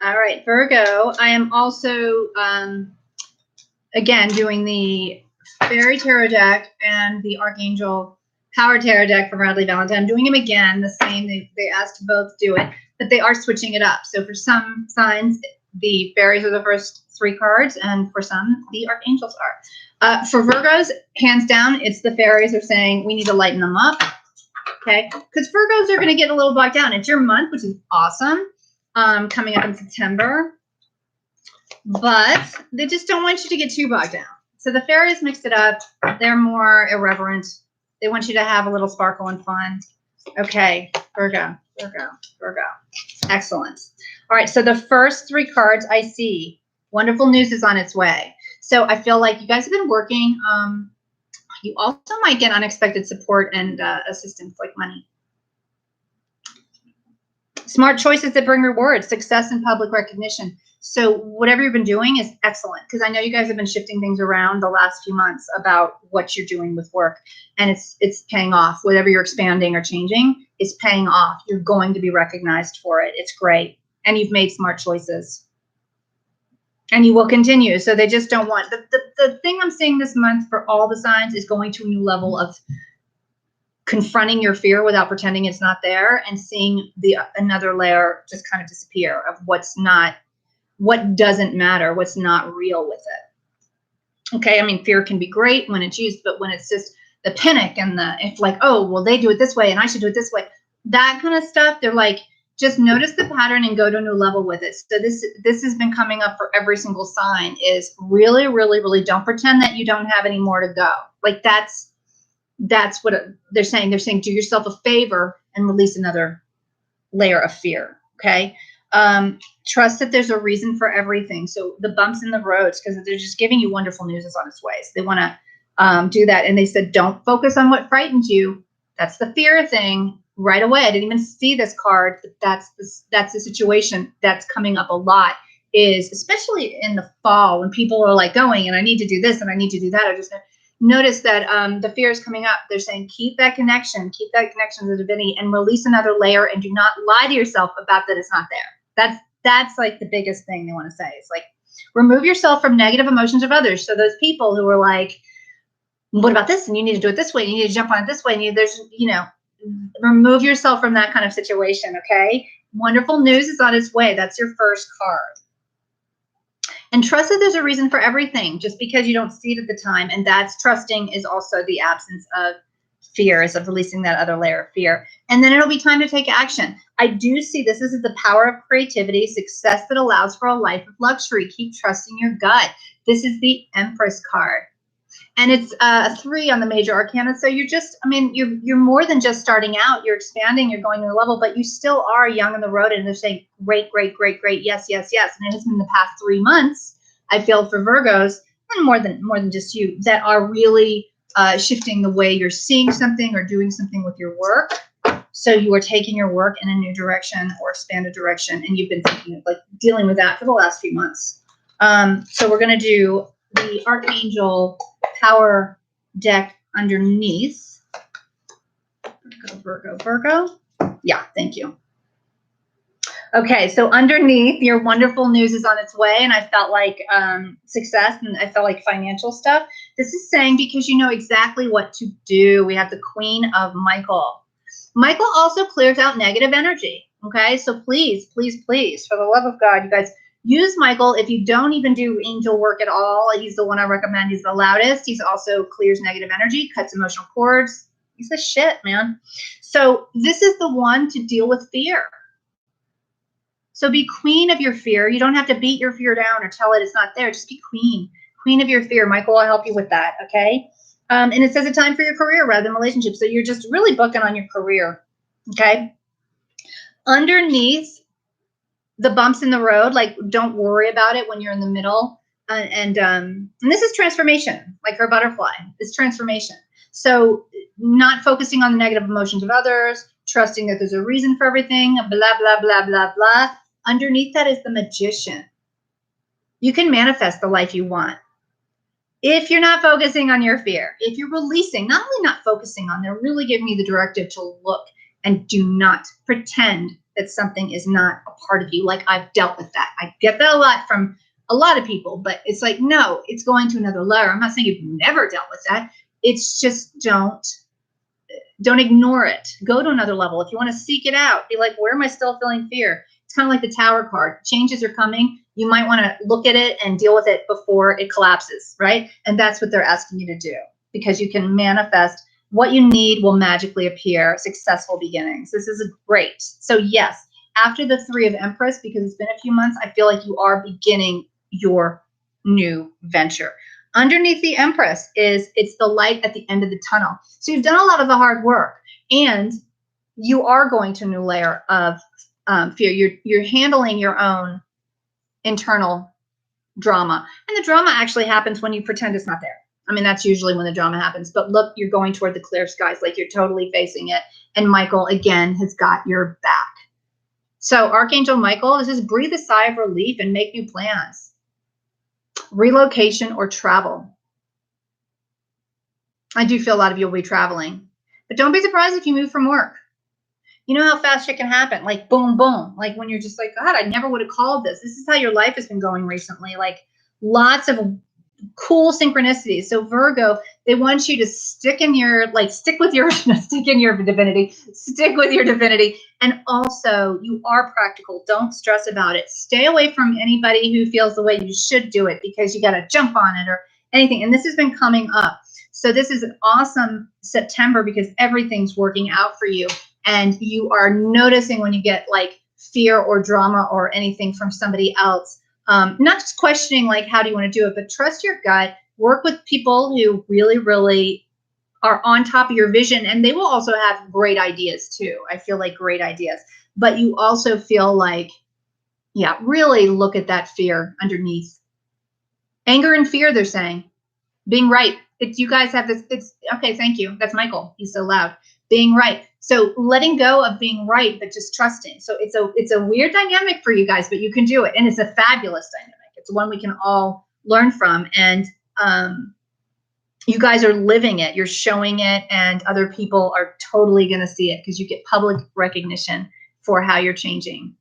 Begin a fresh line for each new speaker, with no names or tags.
All right, Virgo. I am also, again, doing the Fairy Tarot deck and the Archangel Power Tarot deck from Radley Valentine. I'm doing them again, the same. They asked to both do it, but they are switching it up. So for some signs, the fairies are the first 3 cards, and for some, the archangels are. For Virgos, hands down, it's the fairies are saying we need to lighten them up, okay? Because Virgos are going to get a little bogged down. It's your month, which is awesome, coming up in September, but they just don't want you to get too bogged down. So the fairies mixed it up. They're more irreverent. They want you to have a little sparkle and fun. Okay, Virgo. Excellent. All right, so the first 3 cards I see, wonderful news is on its way. So I feel like you guys have been working. You also might get unexpected support and assistance, like money. Smart choices that bring rewards, success and public recognition. So whatever you've been doing is excellent, because I know you guys have been shifting things around the last few months about what you're doing with work, and it's paying off. Whatever you're expanding or changing is paying off. You're going to be recognized for it. It's great. And you've made smart choices. And you will continue. So they just don't want the thing I'm seeing this month for all the signs is going to a new level of confronting your fear without pretending it's not there, and seeing another layer just kind of disappear of what doesn't matter, what's not real with it. Okay, I mean, fear can be great when it's used, but when it's just the panic and it's like, oh, well, they do it this way and I should do it this way, that kind of stuff, they're like, just notice the pattern and go to a new level with it. So this has been coming up for every single sign, is really, really, really don't pretend that you don't have any more to go. Like that's what they're saying. They're saying do yourself a favor and release another layer of fear, okay? Trust that there's a reason for everything. So the bumps in the roads, because they're just giving you wonderful news is on its way. So they want to do that. And they said, don't focus on what frightens you. That's the fear thing right away. I didn't even see this card, but that's the situation that's coming up a lot, is especially in the fall when people are like going, and I need to do this and I need to do that. I just notice that the fear is coming up. They're saying, keep that connection to the divinity and release another layer, and do not lie to yourself about that it's not there. That's like the biggest thing they want to say. It's like, remove yourself from negative emotions of others. So those people who are like, what about this? And you need to do it this way. You need to jump on it this way. And remove yourself from that kind of situation. Okay. Wonderful news is on its way. That's your first card. And trust that there's a reason for everything, just because you don't see it at the time. And that's trusting is also the absence of fear, is of releasing that other layer of fear. And then it'll be time to take action. I do see this is the power of creativity, success that allows for a life of luxury. Keep trusting your gut. This is the Empress card. And it's a 3 on the major arcana. So you're more than just starting out. You're expanding, you're going to a level, but you still are young on the road, and they're saying, great, great, great, great. Yes, yes, yes. And it has been the past 3 months, I feel, for Virgos, and more than just you, that are really shifting the way you're seeing something or doing something with your work. So you are taking your work in a new direction or expanded direction. And you've been thinking of dealing with that for the last few months. So we're going to do the Archangel Power deck underneath. Virgo. Yeah, thank you. Okay, so underneath, your wonderful news is on its way, and I felt like success, and I felt like financial stuff. This is saying because you know exactly what to do. We have the Queen of Michael. Michael also clears out negative energy, okay? So please, please, please, for the love of God, you guys, use Michael. If you don't even do angel work at all, he's the one I recommend. He's the loudest. He's also clears negative energy, cuts emotional cords. He's the shit, man. So this is the one to deal with fear. So be queen of your fear. You don't have to beat your fear down or tell it it's not there. Just be queen of your fear. Michael will help you with that, okay? And it says a time for your career rather than relationships. So you're just really booking on your career, okay? Underneath the bumps in the road, don't worry about it when you're in the middle. And this is transformation, like her butterfly. It's transformation. So not focusing on the negative emotions of others, trusting that there's a reason for everything, blah, blah, blah, blah, blah. Underneath that is the Magician. You can manifest the life you want. If you're not focusing on your fear, if you're releasing, not only not focusing on, they're really giving you the directive to look and do not pretend that something is not a part of you. Like, I've dealt with that. I get that a lot from a lot of people, but it's like, no, it's going to another layer. I'm not saying you've never dealt with that. It's just don't ignore it. Go to another level. If you want to seek it out, be like, where am I still feeling fear? It's kind of like the Tower card. Changes are coming. You might want to look at it and deal with it before it collapses, right? And that's what they're asking you to do, because you can manifest what you need will magically appear. Successful beginnings. This is great. So yes, after the 3 of Empress, because it's been a few months, I feel like you are beginning your new venture. Underneath the Empress it's the light at the end of the tunnel. So you've done a lot of the hard work, and you are going to a new layer of fear. You're handling your own internal drama, and the drama actually happens when you pretend it's not there. I mean, that's usually when the drama happens. But look, you're going toward the clear skies, like you're totally facing it. And Michael, again, has got your back. So Archangel Michael, this is breathe a sigh of relief and make new plans. Relocation or travel. I do feel a lot of you will be traveling, but don't be surprised if you move from work. You know how fast shit can happen, like boom, boom. Like when you're just like, God, I never would have called this. This is how your life has been going recently. Like lots of cool synchronicities. So Virgo, they want you to stick with your divinity. And also you are practical. Don't stress about it. Stay away from anybody who feels the way you should do it because you got to jump on it or anything. And this has been coming up. So this is an awesome September because everything's working out for you. And you are noticing when you get like fear or drama or anything from somebody else. Not just questioning like, how do you want to do it, but trust your gut, work with people who really, really are on top of your vision. And they will also have great ideas too. I feel like great ideas, but you also feel like, yeah, really look at that fear underneath. Anger and fear, they're saying. Being right. You guys have this, okay, thank you. That's Michael. He's so loud. Being right. So letting go of being right, but just trusting. So it's a weird dynamic for you guys, but you can do it. And it's a fabulous dynamic. It's one we can all learn from. And you guys are living it. You're showing it, and other people are totally going to see it because you get public recognition for how you're changing.